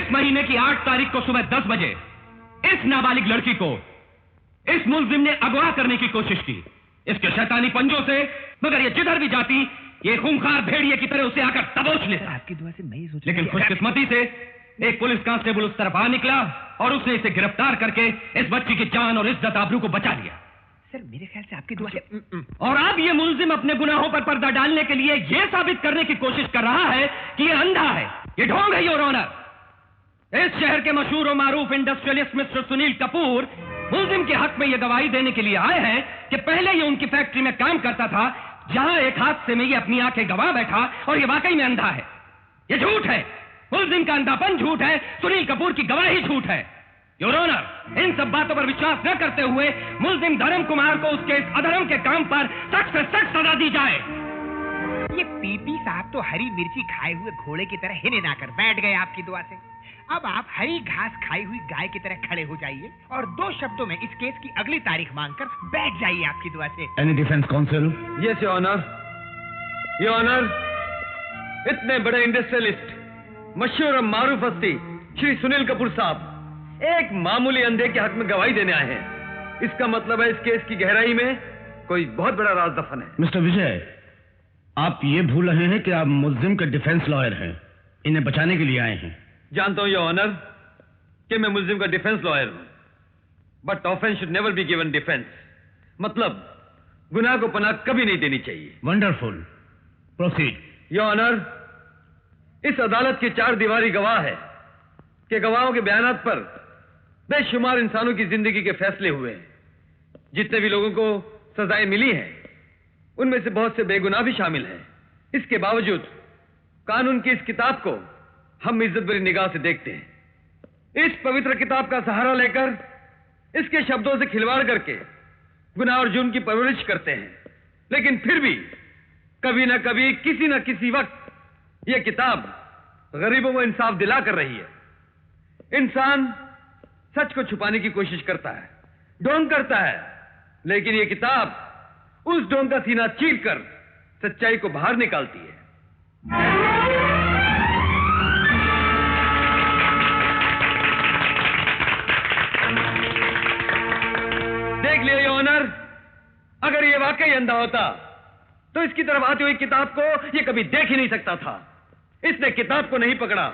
इस महीने की 8 तारीख को सुबह 10 बजे इस नाबालिग लड़की को इस मुलजिम ने अगवा करने की कोशिश की इसके शैतानी पंजों से, मगर ये जिधर भी जाती ये खूंखार भेड़िए की तरह उसे आकर दबोच लेता। आपकी दुआ से नहीं सोच, लेकिन खुशकिस्मती से एक पुलिस कांस्टेबल उस तरफ आ निकला और उसने इसे गिरफ्तार करके इस बच्ची की जान और इज्जत आबरू को बचा लिया। सर मेरे ख्याल से आपकी दुआ से। और अब ये मुलजिम अपने गुनाहों पर पर्दा डालने के लिए यह साबित करने की कोशिश कर रहा है कि ये अंधा है, ये ढोंग है। योर ऑनर, इस शहर के मशहूर और मारूफ इंडस्ट्रियलिस्ट मिस्टर सुनील कपूर मुलजिम के हक में यह गवाही देने के लिए आए हैं कि पहले ये उनकी फैक्ट्री में काम करता था जहां एक हादसे में ये अपनी आंखें गंवा बैठा और ये वाकई में अंधा है। ये झूठ है, मुलजिम का अंधापन झूठ है, सुनील कपूर की गवाही झूठ है। योर ऑनर, इन सब बातों पर विश्वास न करते हुए मुलजिम धर्म कुमार को उसके इस अधर्म के काम पर सख्त से सख्त सजा दी जाए। ये पीपी साहब तो हरी मिर्ची खाए हुए घोड़े की तरह हिने ना कर बैठ गए आपकी दुआ से। अब आप हरी घास खाई हुई गाय की तरह खड़े हो जाइए और 2 शब्दों में इस केस की अगली तारीख मांगकर बैठ जाइए आपकी दुआ से। Any defence counsel? Yes your honour. Your honour, इतने बड़े इंडस्ट्रियलिस्ट, मशहूर और मारूफ हस्ती श्री सुनील कपूर साहब एक मामूली अंधे के हक में गवाही देने आए हैं। इसका मतलब है इस केस की गहराई में कोई बहुत बड़ा राज दफन है। मिस्टर विजय, आप ये भूल रहे हैं कि आप मुलजिम के डिफेंस लॉयर हैं, इन्हें बचाने के लिए आए हैं। जानता हूं योर ऑनर कि मैं मुलजिम का डिफेंस लॉयर हूं, but offence should never be given defence. मतलब गुनाह को पनाह कभी नहीं देनी चाहिए। Wonderful, proceed. योर ऑनर, इस अदालत की 4 दीवारी गवाह है कि गवाहों के बयानात पर बेशुमार इंसानों की जिंदगी के फैसले हुए हैं। जितने भी लोगों को सजाएं मिली हैं उनमें से बहुत से बेगुनाह भी शामिल हैं। इसके बावजूद कानून की इस किताब को हम इज्जत भरी निगाह से देखते हैं। इस पवित्र किताब का सहारा लेकर इसके शब्दों से खिलवाड़ करके गुनाह और जुर्म की परवरिश करते हैं। लेकिन फिर भी कभी ना कभी किसी ना किसी वक्त यह किताब गरीबों को इंसाफ दिला कर रही है। इंसान सच को छुपाने की कोशिश करता है, ढोंग करता है, लेकिन यह किताब उस ढोंग का सीना चीरकर सच्चाई को बाहर निकालती है। देख लिया योर ऑनर, अगर यह वाकई अंधा होता तो इसकी तरफ आती हुई किताब को यह कभी देख ही नहीं सकता था। इसने किताब को नहीं पकड़ा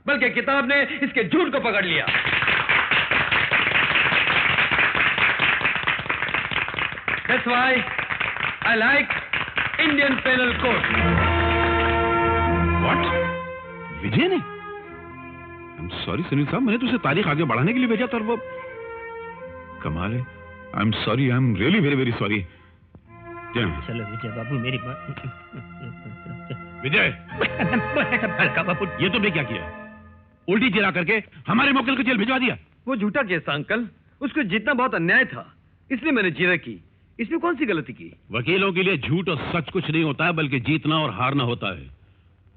बल्कि किताब ने इसके झूठ को पकड़ लिया। That's why I like Indian Penal Code. What? विजय ने? I'm sorry सुनील साहब, मैंने तुझे तारीख आगे बढ़ाने के लिए भेजा था और वो कमाल है। I'm sorry, I'm really very very sorry. चलो विजय बाबू मेरी बात। विजय बाबू, ये तुमने क्या किया? उल्टी चिरा करके हमारे मुवक्किल को जेल भिजवा दिया। वो झूठा केस था अंकल, उसको जीतना बहुत अन्याय था, इसलिए मैंने चीरा की। इसमें कौन सी गलती की? वकीलों के लिए झूठ और सच कुछ नहीं होता है, बल्कि जीतना और हारना होता है।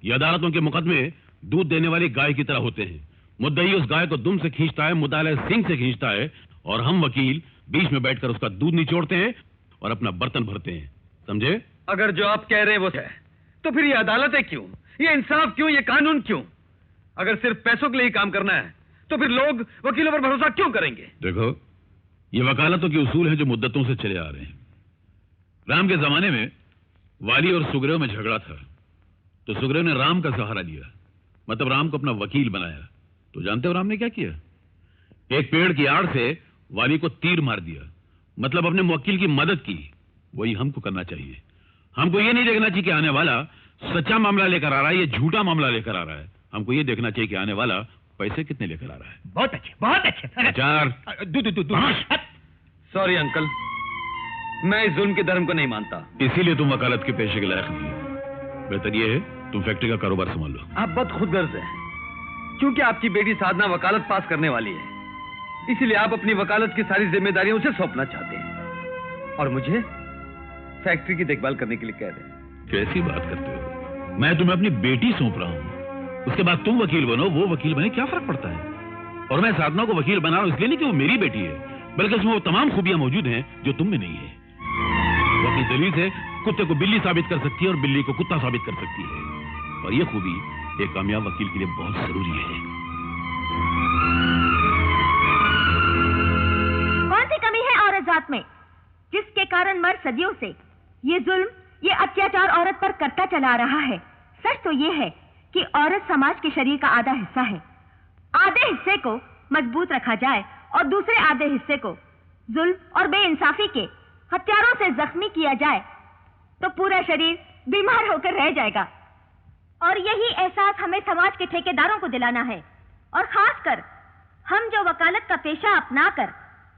ये अदालतों के मुकदमे दूध देने वाली गाय की तरह होते हैं। मुद्दई उस गाय को दुम से खींचता है, मुद्दालय सिंग से खींचता है, और हम वकील बीच में बैठकर उसका दूध निचोड़ते हैं और अपना बर्तन भरते हैं। समझे? अगर जो आप कह रहे हैं वो है, तो फिर ये अदालत है क्यों? ये इंसाफ क्यों? ये कानून क्यों? अगर सिर्फ पैसों के लिए काम करना है तो फिर लोग वकीलों पर भरोसा क्यों करेंगे? देखो, ये वकालतों के उसूल हैं जो मुद्दतों से चले आ रहे हैं। राम के जमाने में वाली और सुग्रीव में झगड़ा था, तो सुग्रीव ने राम का सहारा लिया, मतलब राम को अपना वकील बनाया। तो जानते हो राम ने क्या किया? एक पेड़ की आड़ से वाली को तीर मार दिया, मतलब अपने मुवक्किल की मदद की। वही हमको करना चाहिए। हमको ये नहीं देखना चाहिए कि आने वाला सच्चा मामला लेकर आ रहा है, ये झूठा मामला लेकर आ रहा है। हमको ये देखना चाहिए कि आने वाला पैसे कितने लेकर आ रहा है। बहुत अच्छे, बहुत अच्छे। चार सॉरी अंकल, मैं इस जुल्म के धर्म को नहीं मानता। इसीलिए तुम वकालत के पेशे के लायक नहीं। बेहतर ये है तुम फैक्ट्री का कारोबार संभाल लो। आप बहुत खुदगर्ज हैं, क्योंकि आपकी बेटी साधना वकालत पास करने वाली है, इसीलिए आप अपनी वकालत की सारी जिम्मेदारियां उसे सौंपना चाहते हैं और मुझे फैक्ट्री की देखभाल करने के लिए कह रहे हैं। कैसी बात करते हो? मैं तुम्हें अपनी बेटी सौंप रहा हूं, उसके बाद तुम वकील बनो, वो वकील बने, क्या फर्क पड़ता है? और मैं साधना को वकील बना रहा हूं इसलिए नहीं कि वो मेरी बेटी है, बल्कि उसमें वो तमाम खूबियां मौजूद हैं जो तुम में नहीं है। वो अपनी दलील से कुत्ते को बिल्ली साबित कर सकती है और बिल्ली को कुत्ता साबित कर सकती है, और ये खूबी एक कामयाब वकील के लिए बहुत जरूरी है। कौन सी कमी है औरत जात में जिसके कारण मर्द सदियों से ये जुल्म, ये अत्याचार औरत पर करता चला आ रहा है? सच तो ये है कि औरत समाज के शरीर का आधा हिस्सा है। आधे हिस्से को मजबूत रखा जाए और दूसरे आधे हिस्से को जुल्म और बेइंसाफी के हथियारों से जख्मी किया जाए तो पूरा शरीर बीमार होकर रह जाएगा। और यही एहसास हमें समाज के ठेकेदारों को दिलाना है, और खासकर हम जो वकालत का पेशा अपनाकर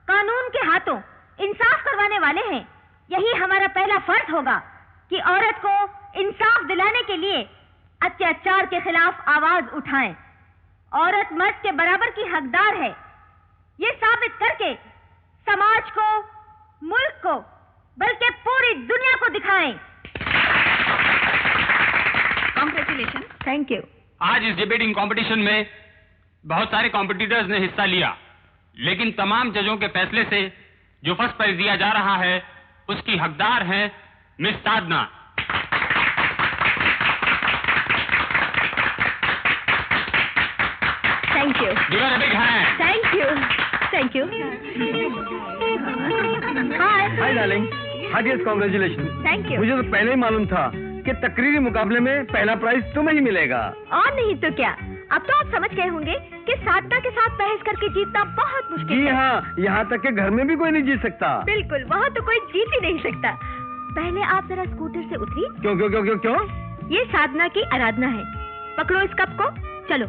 कानून के हाथों इंसाफ करवाने वाले हैं। यही हमारा पहला फर्ज होगा कि औरत को इंसाफ दिलाने के लिए अत्याचार के खिलाफ आवाज उठाएं। औरत मर्द के बराबर की हकदार है, ये साबित करके समाज को, मुल्क को, बल्कि पूरी दुनिया को दिखाएं। कांग्रेचुलेशन। Thank you. आज इस डिबेटिंग कंपटीशन में बहुत सारे कॉम्पिटिटर्स ने हिस्सा लिया, लेकिन तमाम जजों के फैसले से जो फर्स्ट प्राइज दिया जा रहा है उसकी हकदार है miss Sadhana. Thank you. Give her a big hand. Thank you. Thank you. Hi. Hi darling, heartiest congratulation. Thank you. मुझे तो पहले ही मालूम था कि तकरीरी मुकाबले में पहला प्राइज तुम्हें ही मिलेगा। और नहीं तो क्या, अब तो आप समझ गए होंगे कि साधना के साथ बहस करके जीतना बहुत मुश्किल जी है। हाँ, यहाँ तक के घर में भी कोई नहीं जीत सकता। बिल्कुल, वहाँ तो कोई जीत ही नहीं सकता। पहले आप जरा स्कूटर से उतरी। क्यों क्यों क्यों क्यों क्यों? ये साधना की आराधना है। पकड़ो इस कप को, चलो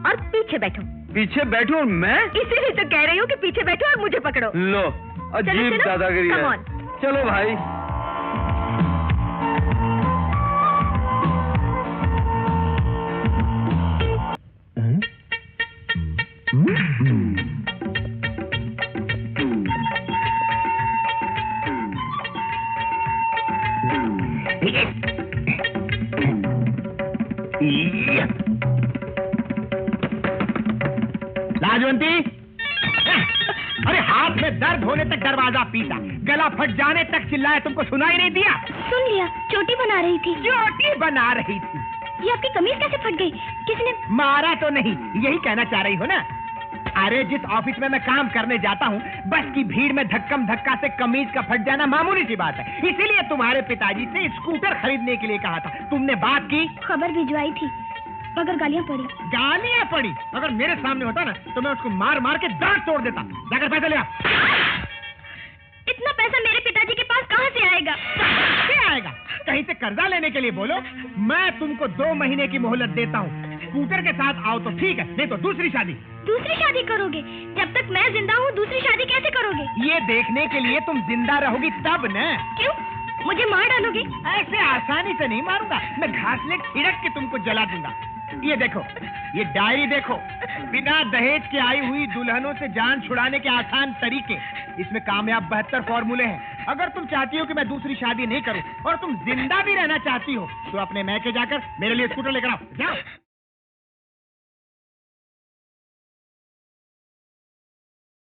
और पीछे बैठो। पीछे बैठो और मैं? इसीलिए तो कह रही हूँ कि पीछे बैठो और मुझे पकड़ो। लो, अजीब चलो, दादागिरी come है। on। चलो भाई। लाजवंती, अरे हाथ में दर्द होने तक दरवाजा पीटा, गला फट जाने तक चिल्लाया, तुमको सुनाई नहीं दिया? सुन लिया, चोटी बना रही थी। चोटी बना रही थी? ये आपकी कमीज कैसे फट गई? किसने? मारा तो नहीं, यही कहना चाह रही हो ना? अरे जिस ऑफिस में मैं काम करने जाता हूँ, बस की भीड़ में धक्कम धक्का से कमीज का फट जाना मामूली सी बात है। इसीलिए तुम्हारे पिताजी से स्कूटर खरीदने के लिए कहा था। तुमने बात की? खबर भिजवाई थी, मगर गालियाँ पड़ी। गालियाँ पड़ी? अगर मेरे सामने होता ना तो मैं उसको मार मार के दांत तोड़ देता। जाकर पैसा ले आ। इतना पैसा मेरे पिताजी के पास कहाँ से आएगा? क्या आएगा? कहीं से कर्जा लेने के लिए बोलो। मैं तुमको 2 महीने की मोहलत देता हूँ। स्कूटर के साथ आओ तो ठीक है, नहीं तो दूसरी शादी। दूसरी शादी करोगे? जब तक मैं जिंदा हूँ दूसरी शादी कैसे करोगे? ये देखने के लिए तुम जिंदा रहोगी तब न। क्यों? मुझे मार डालोगे? ऐसे आसानी से नहीं मारूंगा, मैं घासले छिड़क के तुमको जला दूंगा। ये देखो, ये डायरी देखो, बिना दहेज के आई हुई दुल्हनों से जान छुड़ाने के आसान तरीके। इसमें कामयाब 72 फॉर्मूले हैं। अगर तुम चाहती हो कि मैं दूसरी शादी नहीं करूं और तुम जिंदा भी रहना चाहती हो तो अपने मैके जाकर मेरे लिए स्कूटर लेकर आओ। जाओ।